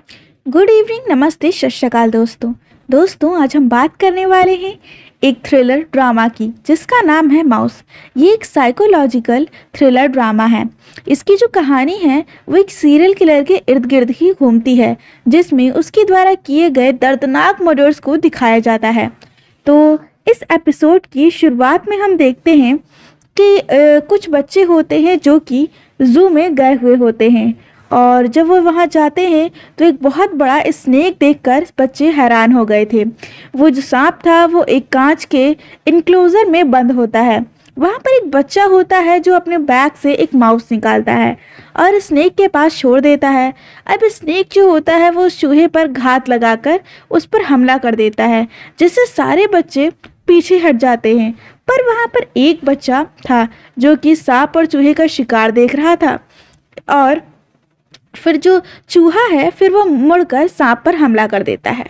Good evening, नमस्ते, सत श्री अकाल दोस्तों। आज हम बात करने वाले हैं एक थ्रिलर ड्रामा की जिसका नाम है माउस। ये एक साइकोलॉजिकल थ्रिलर ड्रामा है। इसकी जो कहानी है वो एक सीरियल किलर के इर्द गिर्द ही घूमती है, जिसमें उसके द्वारा किए गए दर्दनाक मर्डर्स को दिखाया जाता है। तो इस एपिसोड की शुरुआत में हम देखते हैं कि कुछ बच्चे होते हैं जो कि जू में गए हुए होते हैं, और जब वो वहाँ जाते हैं तो एक बहुत बड़ा स्नेक देखकर बच्चे हैरान हो गए थे। वो जो सांप था वो एक कांच के इनक्लोजर में बंद होता है। वहाँ पर एक बच्चा होता है जो अपने बैग से एक माउस निकालता है और स्नेक के पास छोड़ देता है। अब स्नेक जो होता है वो उस चूहे पर घात लगाकर उस पर हमला कर देता है, जिससे सारे बच्चे पीछे हट जाते हैं। पर वहाँ पर एक बच्चा था जो कि सांप और चूहे का शिकार देख रहा था, और फिर जो चूहा है फिर वो मुड़कर सांप पर हमला कर देता है।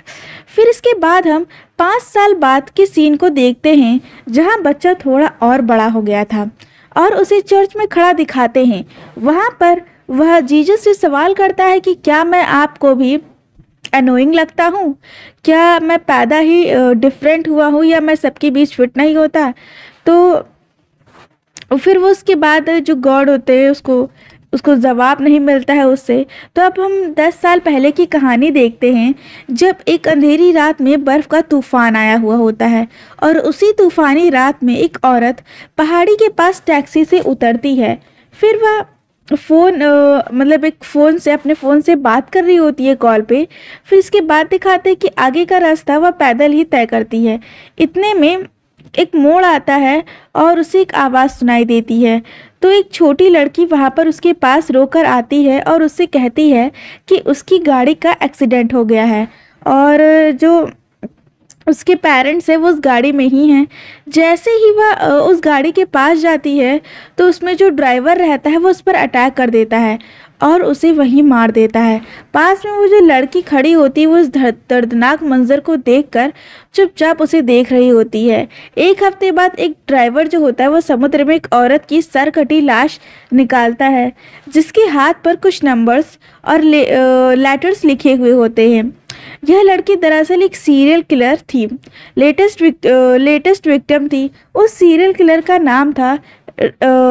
फिर इसके बाद हम 5 साल बाद के सीन को देखते हैं, जहाँ बच्चा थोड़ा और बड़ा हो गया था और उसे चर्च में खड़ा दिखाते हैं। वहाँ पर वह जीसस से सवाल करता है कि क्या मैं आपको भी अनोइंग लगता हूँ? क्या मैं पैदा ही डिफरेंट हुआ हूँ, या मैं सबके बीच फिट नहीं होता? तो फिर वो उसके बाद जो गॉड होते हैं उसको जवाब नहीं मिलता है उससे। तो अब हम 10 साल पहले की कहानी देखते हैं, जब एक अंधेरी रात में बर्फ़ का तूफान आया हुआ होता है, और उसी तूफानी रात में एक औरत पहाड़ी के पास टैक्सी से उतरती है। फिर वह अपने फ़ोन से बात कर रही होती है कॉल पे। फिर इसके बाद दिखाते हैं कि आगे का रास्ता वह पैदल ही तय करती है। इतने में एक मोड़ आता है और उसे एक आवाज़ सुनाई देती है। तो एक छोटी लड़की वहाँ पर उसके पास रोकर आती है और उससे कहती है कि उसकी गाड़ी का एक्सीडेंट हो गया है, और जो उसके पेरेंट्स है वो उस गाड़ी में ही हैं। जैसे ही वह उस गाड़ी के पास जाती है तो उसमें जो ड्राइवर रहता है वो उस पर अटैक कर देता है और उसे वहीं मार देता है। पास में वो जो लड़की खड़ी होती है वो उस दर्दनाक मंजर को देखकर चुपचाप उसे देख रही होती है। एक हफ्ते बाद एक ड्राइवर जो होता है वो समुद्र में एक औरत की सर कटी लाश निकालता है, जिसके हाथ पर कुछ नंबर्स और लेटर्स लिखे हुए होते हैं। यह लड़की दरअसल एक सीरियल किलर थी, लेटेस्ट विक्टिम थी। उस सीरियल किलर का नाम था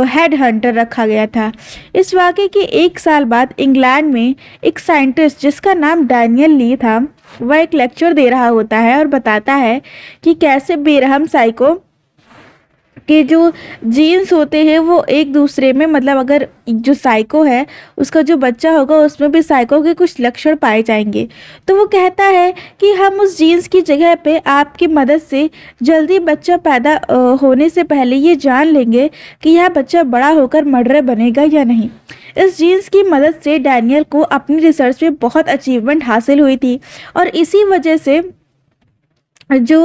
हेड हंटर रखा गया था। इस वाक़े के 1 साल बाद इंग्लैंड में एक साइंटिस्ट जिसका नाम डैनियल ली था, वह एक लेक्चर दे रहा होता है और बताता है कि कैसे बेरहम साइको के जो जीन्स होते हैं वो एक दूसरे में, मतलब अगर जो साइको है उसका जो बच्चा होगा उसमें भी साइको के कुछ लक्षण पाए जाएंगे। तो वो कहता है कि हम उस जीन्स की जगह पे आपकी मदद से जल्दी बच्चा पैदा होने से पहले ये जान लेंगे कि यह बच्चा बड़ा होकर मर्डरर बनेगा या नहीं। इस जीन्स की मदद से डैनियल को अपनी रिसर्च में बहुत अचीवमेंट हासिल हुई थी, और इसी वजह से जो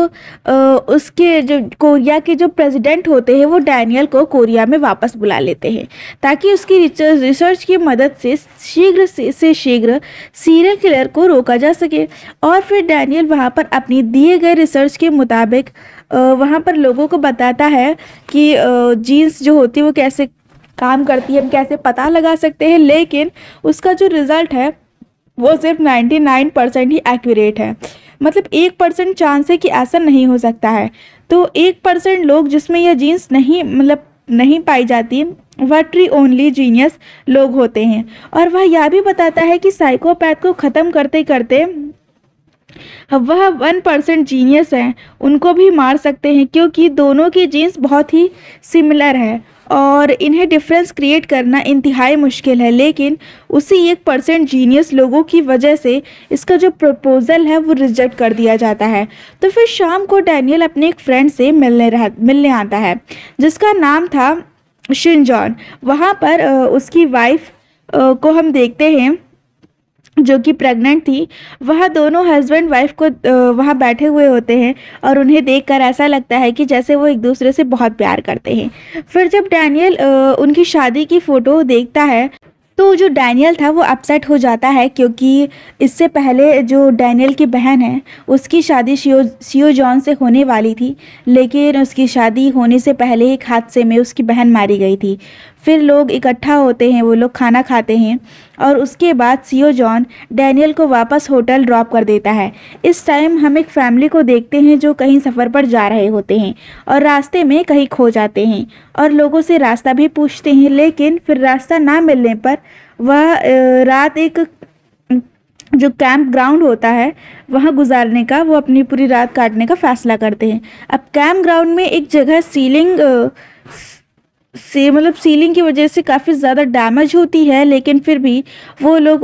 उसके जो कोरिया के जो प्रेसिडेंट होते हैं वो डैनियल को कोरिया में वापस बुला लेते हैं, ताकि उसकी रिसर्च की मदद से शीघ्र से शीघ्र सीरियल किलर को रोका जा सके। और फिर डैनियल वहाँ पर अपनी दिए गए रिसर्च के मुताबिक वहाँ पर लोगों को बताता है कि जीन्स जो होती है वो कैसे काम करती है, हम कैसे पता लगा सकते हैं। लेकिन उसका जो रिज़ल्ट है वो सिर्फ 99% ही एक्यूरेट है, मतलब 1% चांस है कि ऐसा नहीं हो सकता है। तो 1% लोग जिसमें यह जीन्स नहीं पाई जाती, वह ट्री ओनली जीनियस लोग होते हैं। और वह यह भी बताता है कि साइकोपैथ को ख़त्म करते करते वह 1% जीनियस हैं, उनको भी मार सकते हैं, क्योंकि दोनों की जीन्स बहुत ही सिमिलर है और इन्हें डिफरेंस क्रिएट करना इंतहाई मुश्किल है। लेकिन उसी 1% जीनियस लोगों की वजह से इसका जो प्रपोज़ल है वो रिजेक्ट कर दिया जाता है। तो फिर शाम को डैनियल अपने एक फ्रेंड से मिलने आता है जिसका नाम था शिनजॉन। वहाँ पर उसकी वाइफ को हम देखते हैं जो कि प्रेग्नेंट थी। वह दोनों हस्बैंड वाइफ को वहाँ बैठे हुए होते हैं, और उन्हें देखकर ऐसा लगता है कि जैसे वो एक दूसरे से बहुत प्यार करते हैं। फिर जब डैनियल उनकी शादी की फ़ोटो देखता है तो जो डैनियल था वो अपसेट हो जाता है, क्योंकि इससे पहले जो डैनियल की बहन है उसकी शादी सियो जॉन से होने वाली थी, लेकिन उसकी शादी होने से पहले एक हादसे में उसकी बहन मारी गई थी। फिर लोग इकट्ठा होते हैं, वो लोग खाना खाते हैं और उसके बाद सीओ जॉन डैनियल को वापस होटल ड्रॉप कर देता है। इस टाइम हम एक फैमिली को देखते हैं जो कहीं सफ़र पर जा रहे होते हैं और रास्ते में कहीं खो जाते हैं और लोगों से रास्ता भी पूछते हैं, लेकिन फिर रास्ता ना मिलने पर वह रात एक जो कैंप ग्राउंड होता है वहाँ गुजारने का, वो अपनी पूरी रात काटने का फैसला करते हैं। अब कैंप ग्राउंड में एक जगह सीलिंग मतलब सीलिंग की वजह से काफ़ी ज़्यादा डैमेज होती है, लेकिन फिर भी वो लोग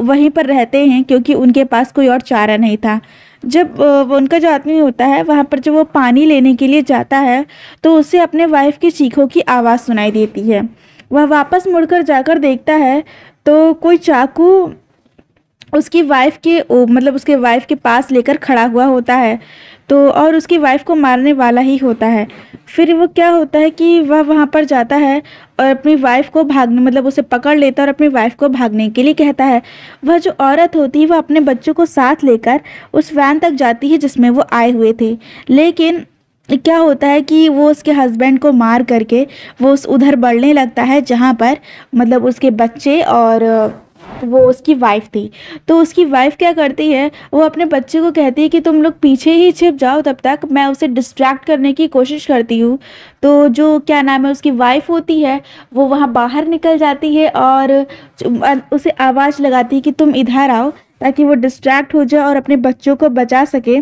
वहीं पर रहते हैं क्योंकि उनके पास कोई और चारा नहीं था। जब उनका जो आदमी होता है वहाँ पर जब वो पानी लेने के लिए जाता है तो उसे अपने वाइफ की चीखों की आवाज़ सुनाई देती है। वह वापस मुड़कर जाकर देखता है तो कोई चाकू उसकी वाइफ के मतलब उसके वाइफ के पास लेकर खड़ा हुआ होता है, तो और उसकी वाइफ को मारने वाला ही होता है। फिर वो क्या होता है कि वह वहाँ पर जाता है और अपनी वाइफ को भागने मतलब उसे पकड़ लेता है और अपनी वाइफ को भागने के लिए कहता है। वह जो औरत होती है वह अपने बच्चों को साथ लेकर उस वैन तक जाती है जिसमें वो आए हुए थे, लेकिन क्या होता है कि वो उसके हस्बैंड को मार करके वो उधर बढ़ने लगता है जहाँ पर मतलब उसके बच्चे और वो उसकी वाइफ थी। तो उसकी वाइफ क्या करती है, वो अपने बच्चे को कहती है कि तुम लोग पीछे ही छिप जाओ, तब तक मैं उसे डिस्ट्रैक्ट करने की कोशिश करती हूँ। तो जो क्या नाम है उसकी वाइफ होती है वो वहाँ बाहर निकल जाती है और उसे आवाज़ लगाती है कि तुम इधर आओ ताकि वो डिस्ट्रैक्ट हो जाए और अपने बच्चों को बचा सके।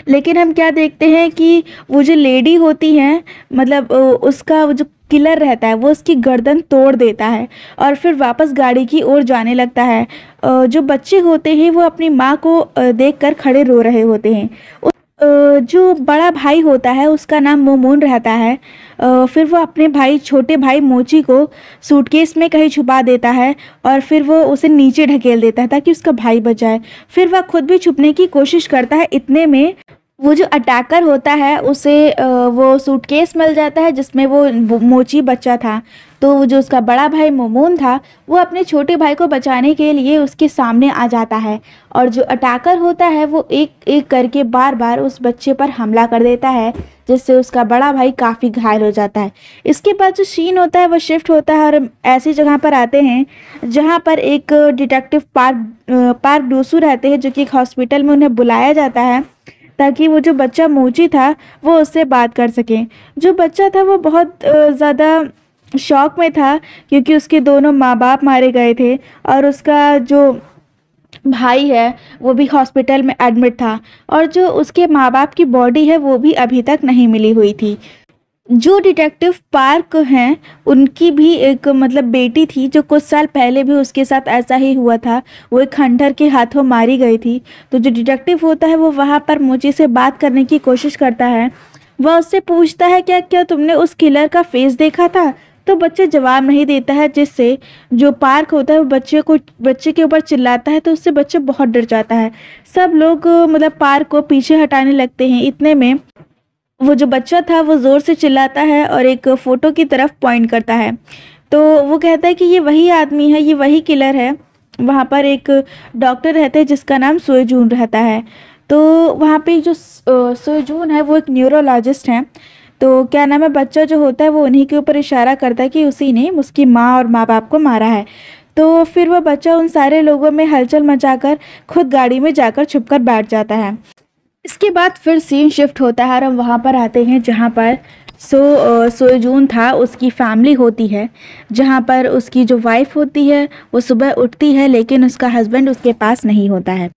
लेकिन हम क्या देखते हैं कि वो जो लेडी होती हैं मतलब उसका वो जो किलर रहता है वो उसकी गर्दन तोड़ देता है और फिर वापस गाड़ी की ओर जाने लगता है। जो बच्चे होते हैं वो अपनी माँ को देखकर खड़े रो रहे होते हैं। जो बड़ा भाई होता है उसका नाम मोमोन रहता है। फिर वो अपने भाई छोटे भाई मोची को सूटकेस में कहीं छुपा देता है और फिर वो उसे नीचे ढकेल देता है ताकि उसका भाई बच जाए। फिर वह खुद भी छुपने की कोशिश करता है, इतने में वो जो अटैकर होता है उसे वो सूटकेस मिल जाता है जिसमें वो मोची बच्चा था। तो वो जो उसका बड़ा भाई मोमोन था वो अपने छोटे भाई को बचाने के लिए उसके सामने आ जाता है और जो अटैकर होता है वो एक एक करके बार बार उस बच्चे पर हमला कर देता है, जिससे उसका बड़ा भाई काफ़ी घायल हो जाता है। इसके बाद जो सीन होता है वो शिफ्ट होता है और ऐसी जगह पर आते हैं जहाँ पर एक डिटेक्टिव पार्क डोसू रहते हैं, जो कि एक हॉस्पिटल में उन्हें बुलाया जाता है ताकि वो जो बच्चा मोची था वो उससे बात कर सके। जो बच्चा था वो बहुत ज़्यादा शॉक में था क्योंकि उसके दोनों माँ बाप मारे गए थे और उसका जो भाई है वो भी हॉस्पिटल में एडमिट था और जो उसके माँ बाप की बॉडी है वो भी अभी तक नहीं मिली हुई थी। जो डिटेक्टिव पार्क हैं उनकी भी एक मतलब बेटी थी जो कुछ साल पहले भी उसके साथ ऐसा ही हुआ था, वो एक हंटर के हाथों मारी गई थी। तो जो डिटेक्टिव होता है वो वहाँ पर मोची से बात करने की कोशिश करता है। वह उससे पूछता है क्या तुमने उस किलर का फेस देखा था? तो बच्चे जवाब नहीं देता है, जिससे जो पार्क होता है वो बच्चे के ऊपर चिल्लाता है, तो उससे बच्चा बहुत डर जाता है। सब लोग मतलब पार्क को पीछे हटाने लगते हैं। इतने में वो जो बच्चा था वो ज़ोर से चिल्लाता है और एक फ़ोटो की तरफ पॉइंट करता है। तो वो कहता है कि ये वही आदमी है, ये वही किलर है। वहाँ पर एक डॉक्टर रहते हैं जिसका नाम सोएजून रहता है। तो वहाँ पे जो सोएजून है वो एक न्यूरोलॉजिस्ट हैं। तो क्या नाम है बच्चा जो होता है वो उन्हीं के ऊपर इशारा करता है कि उसी ने उसकी माँ और माँ बाप को मारा है। तो फिर वह बच्चा उन सारे लोगों में हलचल मचाकर खुद गाड़ी में जाकर छुपकर बैठ जाता है। इसके बाद फिर सीन शिफ्ट होता है और हम वहाँ पर आते हैं जहाँ पर सोएजून था, उसकी फैमिली होती है, जहाँ पर उसकी जो वाइफ होती है वो सुबह उठती है लेकिन उसका हस्बैंड उसके पास नहीं होता है।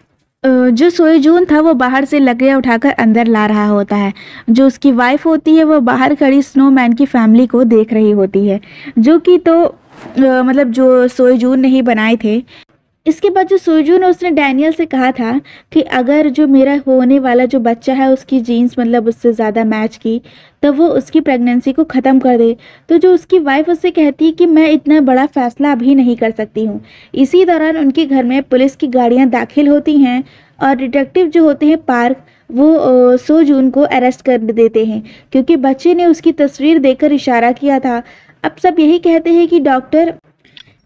जो सोएजून था वो बाहर से लकड़ियाँ उठाकर अंदर ला रहा होता है। जो उसकी वाइफ होती है वो बाहर खड़ी स्नोमैन की फैमिली को देख रही होती है, जो कि तो मतलब जो सोएजून ने ही बनाए थे। इसके बाद जो सोएजून है उसने डैनियल से कहा था कि अगर जो मेरा होने वाला जो बच्चा है उसकी जीन्स मतलब उससे ज़्यादा मैच की तो वो उसकी प्रेगनेंसी को ख़त्म कर दे। तो जो उसकी वाइफ उससे कहती है कि मैं इतना बड़ा फ़ैसला अभी नहीं कर सकती हूँ। इसी दौरान उनके घर में पुलिस की गाड़ियाँ दाखिल होती हैं और डिटेक्टिव जो होते हैं पार्क वो सोएजून को अरेस्ट कर देते हैं क्योंकि बच्चे ने उसकी तस्वीर देखकर इशारा किया था। अब सब यही कहते हैं कि डॉक्टर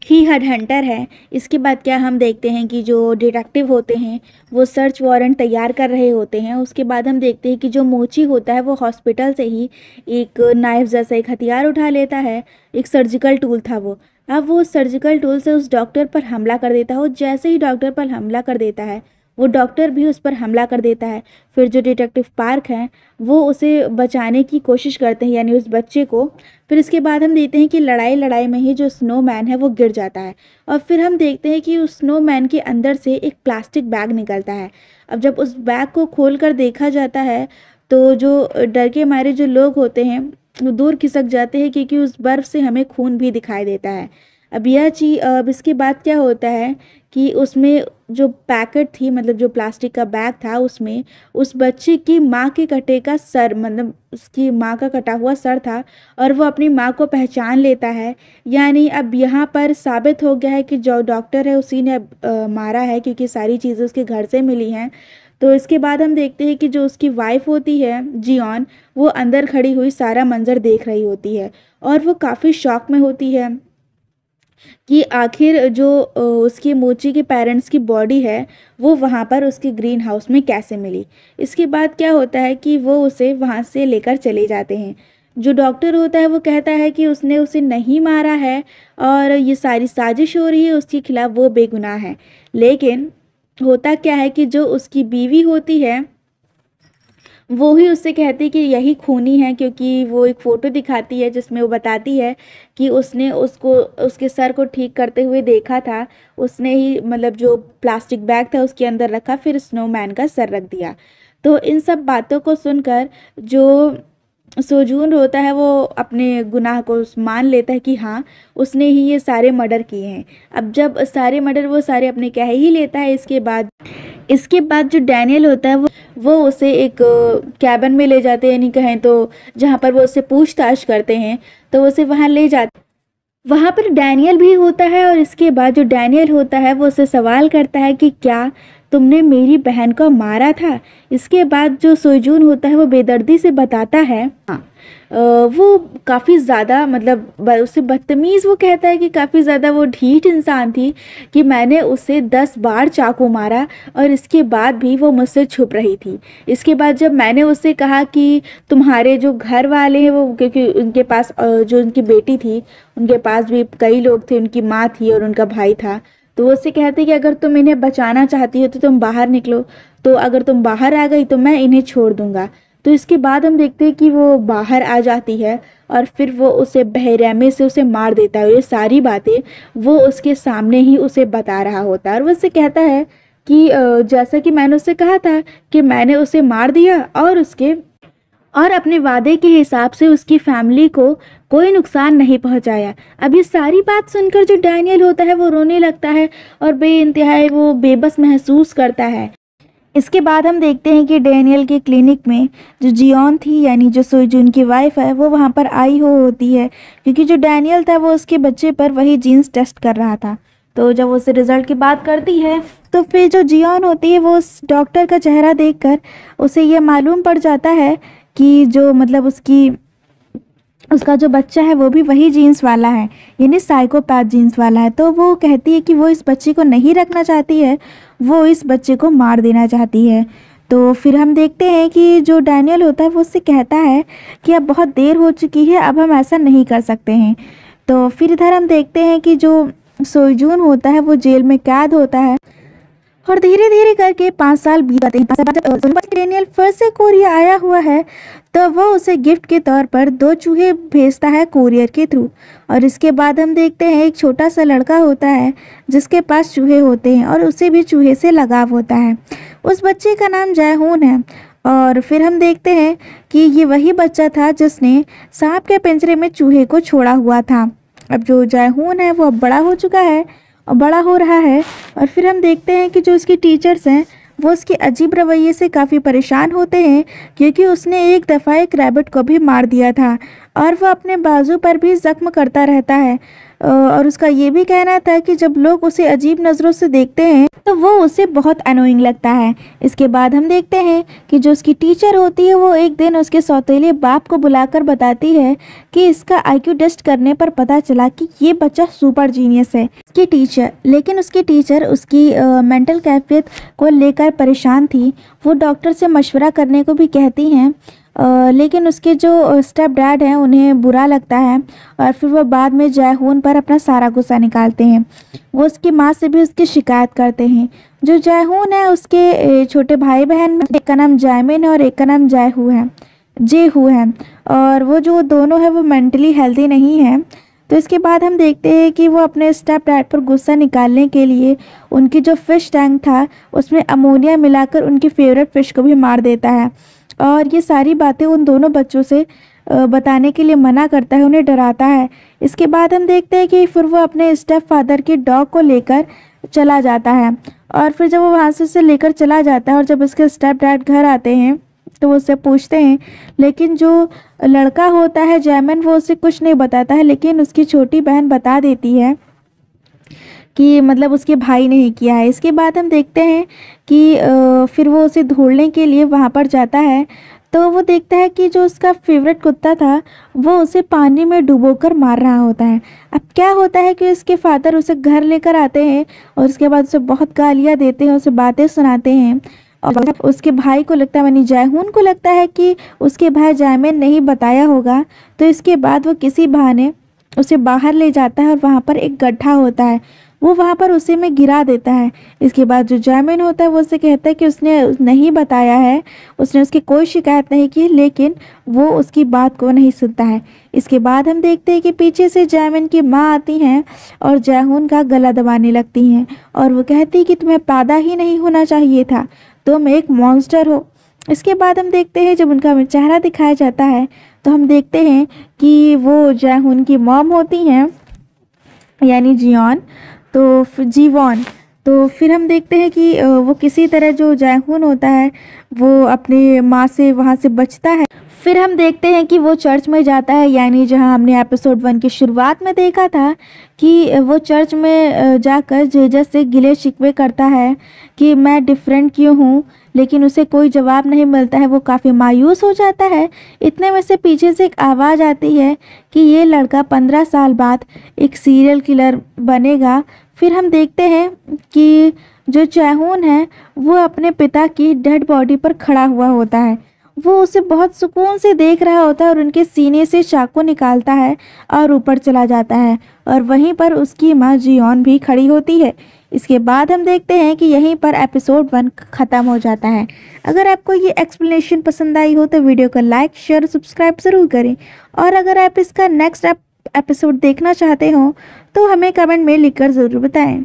ही हेडहंटर है। इसके बाद क्या हम देखते हैं कि जो डिटेक्टिव होते हैं वो सर्च वारंट तैयार कर रहे होते हैं। उसके बाद हम देखते हैं कि जो मोची होता है वो हॉस्पिटल से ही एक नाइफ जैसा एक हथियार उठा लेता है। एक सर्जिकल टूल था वो। अब वो सर्जिकल टूल से उस डॉक्टर पर हमला कर देता है और जैसे ही डॉक्टर पर हमला कर देता है वो डॉक्टर भी उस पर हमला कर देता है। फिर जो डिटेक्टिव पार्क हैं वो उसे बचाने की कोशिश करते हैं, यानी उस बच्चे को। फिर इसके बाद हम देखते हैं कि लड़ाई लड़ाई में ही जो स्नोमैन है वो गिर जाता है और फिर हम देखते हैं कि उस स्नोमैन के अंदर से एक प्लास्टिक बैग निकलता है। अब जब उस बैग को खोल कर देखा जाता है तो जो डर के मारे जो लोग होते हैं वो दूर खिसक जाते हैं, क्योंकि उस बर्फ़ से हमें खून भी दिखाई देता है। अब इसके बाद क्या होता है कि उसमें जो पैकेट थी, मतलब जो प्लास्टिक का बैग था, उसमें उस बच्चे की माँ के कटे का सर, मतलब उसकी माँ का कटा हुआ सर था और वो अपनी माँ को पहचान लेता है। यानी अब यहाँ पर साबित हो गया है कि जो डॉक्टर है उसी ने मारा है, क्योंकि सारी चीज़ें उसके घर से मिली हैं। तो इसके बाद हम देखते हैं कि जो उसकी वाइफ होती है जियोन, वो अंदर खड़ी हुई सारा मंजर देख रही होती है और वो काफ़ी शॉक में होती है कि आखिर जो उसकी मोची के पेरेंट्स की बॉडी है वो वहाँ पर उसके ग्रीन हाउस में कैसे मिली। इसके बाद क्या होता है कि वो उसे वहाँ से लेकर चले जाते हैं। जो डॉक्टर होता है वो कहता है कि उसने उसे नहीं मारा है और ये सारी साजिश हो रही है उसके खिलाफ, वो बेगुनाह है। लेकिन होता क्या है कि जो उसकी बीवी होती है वो ही उससे कहती कि यही खूनी है, क्योंकि वो एक फ़ोटो दिखाती है जिसमें वो बताती है कि उसने उसको उसके सर को ठीक करते हुए देखा था। उसने ही मतलब जो प्लास्टिक बैग था उसके अंदर रखा, फिर स्नोमैन का सर रख दिया। तो इन सब बातों को सुनकर जो सोजून होता है वो अपने गुनाह को मान लेता है कि हाँ उसने ही ये सारे मर्डर किए हैं। अब जब सारे मर्डर वो सारे अपने कह ही लेता है, इसके बाद जो डैनियल होता है वो उसे एक कैबिन में ले जाते हैं, यानी कहें तो जहाँ पर वो उससे पूछताछ करते हैं, तो उसे वहाँ ले जाते। वहाँ पर डैनियल भी होता है और इसके बाद जो डैनियल होता है वो उससे सवाल करता है कि क्या तुमने मेरी बहन को मारा था। इसके बाद जो सोजून होता है वो बेदर्दी से बताता है, हाँ वो काफ़ी ज़्यादा मतलब उससे बदतमीज़, वो कहता है कि काफ़ी ज़्यादा वो ढीठ इंसान थी कि मैंने उसे 10 बार चाकू मारा और इसके बाद भी वो मुझसे छुप रही थी। इसके बाद जब मैंने उससे कहा कि तुम्हारे जो घर वाले हैं वो, क्योंकि उनके पास जो उनकी बेटी थी उनके पास भी कई लोग थे, उनकी माँ थी और उनका भाई था, तो वो उससे कहते कि अगर तुम इन्हें बचाना चाहती हो तो तुम बाहर निकलो, तो अगर तुम बाहर आ गई तो मैं इन्हें छोड़ दूंगा। तो इसके बाद हम देखते हैं कि वो बाहर आ जाती है और फिर वो उसे बहरहमी से उसे मार देता है। ये सारी बातें वो उसके सामने ही उसे बता रहा होता है और वो उससे कहता है कि जैसा कि मैंने उससे कहा था कि मैंने उसे मार दिया और अपने वादे के हिसाब से उसकी फैमिली को कोई नुकसान नहीं पहुंचाया। अब ये सारी बात सुनकर जो डैनियल होता है वो रोने लगता है और बेइंतहा वो बेबस महसूस करता है। इसके बाद हम देखते हैं कि डैनियल के क्लिनिक में जो जियोन थी, यानी जो सोजून की वाइफ है, वो वहाँ पर आई होती है, क्योंकि जो डैनियल था वो उसके बच्चे पर वही जीन्स टेस्ट कर रहा था। तो जब उसे रिज़ल्ट की बात करती है तो फिर जो जियोन होती है वो उस डॉक्टर का चेहरा देखकर उसे ये मालूम पड़ जाता है कि जो मतलब उसका जो बच्चा है वो भी वही जीन्स वाला है, यानी साइकोपैथ जीन्स वाला है। तो वो कहती है कि वो इस बच्चे को नहीं रखना चाहती है, वो इस बच्चे को मार देना चाहती है। तो फिर हम देखते हैं कि जो डैनियल होता है वो उससे कहता है कि अब बहुत देर हो चुकी है, अब हम ऐसा नहीं कर सकते हैं। तो फिर इधर हम देखते हैं कि जो सोजून होता है वो जेल में कैद होता है और धीरे धीरे करके 5 साल बीत जाते हैं। जब डैनियल फिर से कोरिया आया हुआ है तो वो उसे गिफ्ट के तौर पर 2 चूहे भेजता है कोरियर के थ्रू। और इसके बाद हम देखते हैं एक छोटा सा लड़का होता है जिसके पास चूहे होते हैं और उसे भी चूहे से लगाव होता है। उस बच्चे का नाम जयहून है। और फिर हम देखते हैं कि ये वही बच्चा था जिसने सांप के पिंजरे में चूहे को छोड़ा हुआ था। अब जो जयहून है वो अब बड़ा हो चुका है और बड़ा हो रहा है। और फिर हम देखते हैं कि जो उसकी टीचर्स हैं वो उसके अजीब रवैये से काफ़ी परेशान होते हैं, क्योंकि उसने एक दफ़ा एक रैबिट को भी मार दिया था और वह अपने बाजू पर भी ज़ख्म करता रहता है। और उसका ये भी कहना था कि जब लोग उसे अजीब नज़रों से देखते हैं तो वो उसे बहुत अनोइंग लगता है। इसके बाद हम देखते हैं कि जो उसकी टीचर होती है वो एक दिन उसके सौतेले बाप को बुलाकर बताती है कि इसका आईक्यू टेस्ट करने पर पता चला कि ये बच्चा सुपर जीनियस है। लेकिन उसकी टीचर उसकी मेंटल कैफियत को लेकर परेशान थी। वो डॉक्टर से मशवरा करने को भी कहती हैं, लेकिन उसके जो स्टेप डैड हैं उन्हें बुरा लगता है और फिर वो बाद में जयहून पर अपना सारा गुस्सा निकालते हैं। वो उसकी माँ से भी उसकी शिकायत करते हैं। जो जयहून है उसके छोटे भाई बहन, एक का नाम जयमिन है और एक का नाम जेहू है और वो जो दोनों है वो मेंटली हेल्दी नहीं है। तो इसके बाद हम देखते हैं कि वो अपने स्टेप डैड पर गुस्सा निकालने के लिए उनकी जो फ़िश टैंक था उसमें अमोनिया मिलाकर उनकी फेवरेट फ़िश को भी मार देता है और ये सारी बातें उन दोनों बच्चों से बताने के लिए मना करता है, उन्हें डराता है। इसके बाद हम देखते हैं कि फिर वो अपने स्टेप फादर के डॉग को लेकर चला जाता है और फिर जब वो वहाँ से उसे लेकर चला जाता है और जब उसके स्टेप डैड घर आते हैं तो वो उससे पूछते हैं, लेकिन जो लड़का होता है जैमन वो उसे कुछ नहीं बताता है, लेकिन उसकी छोटी बहन बता देती है कि मतलब उसके भाई ने ही किया है। इसके बाद हम देखते हैं कि फिर वो उसे ढूंढने के लिए वहाँ पर जाता है तो वो देखता है कि जो उसका फेवरेट कुत्ता था वो उसे पानी में डुबोकर मार रहा होता है। अब क्या होता है कि उसके फादर उसे घर लेकर आते हैं और उसके बाद उसे बहुत गालियाँ देते हैं, उसे बातें सुनाते हैं और उसके भाई को लगता है, यानी जयहून को लगता है कि उसके भाई जैमिन ने ही बताया होगा। तो इसके बाद वो किसी बहाने उसे बाहर ले जाता है और वहाँ पर एक गड्ढा होता है, वो वहाँ पर उसी में गिरा देता है। इसके बाद जो जैमिन होता है वो उससे कहता है कि उसने नहीं बताया है, उसने उसकी कोई शिकायत नहीं की, लेकिन वो उसकी बात को नहीं सुनता है। इसके बाद हम देखते हैं कि पीछे से जैमिन की माँ आती हैं और जयहून का गला दबाने लगती हैं और वो कहती कि तुम्हें पैदा ही नहीं होना चाहिए था, तुम एक मॉन्स्टर हो। इसके बाद हम देखते हैं जब उनका चेहरा दिखाया जाता है तो हम देखते हैं कि वो जयहून की मॉम होती हैं, यानी जीवॉन। तो फिर हम देखते हैं कि वो किसी तरह जो जयहून होता है वो अपनी माँ से वहाँ से बचता है। फिर हम देखते हैं कि वो चर्च में जाता है, यानी जहाँ हमने एपिसोड 1 की शुरुआत में देखा था कि वो चर्च में जाकर जीसस से गिले शिकवे करता है कि मैं डिफरेंट क्यों हूँ, लेकिन उसे कोई जवाब नहीं मिलता है। वो काफ़ी मायूस हो जाता है। इतने में से पीछे से एक आवाज़ आती है कि ये लड़का 15 साल बाद एक सीरियल किलर बनेगा। फिर हम देखते हैं कि जो जयहून है वो अपने पिता की डेड बॉडी पर खड़ा हुआ होता है। वो उसे बहुत सुकून से देख रहा होता है और उनके सीने से चाकू निकालता है और ऊपर चला जाता है और वहीं पर उसकी माँ जियोन भी खड़ी होती है। इसके बाद हम देखते हैं कि यहीं पर एपिसोड 1 ख़त्म हो जाता है। अगर आपको ये एक्सप्लेनेशन पसंद आई हो तो वीडियो को लाइक, शेयर और सब्सक्राइब ज़रूर करें और अगर आप इसका नेक्स्ट एपिसोड देखना चाहते हो तो हमें कमेंट में लिखकर ज़रूर बताएं।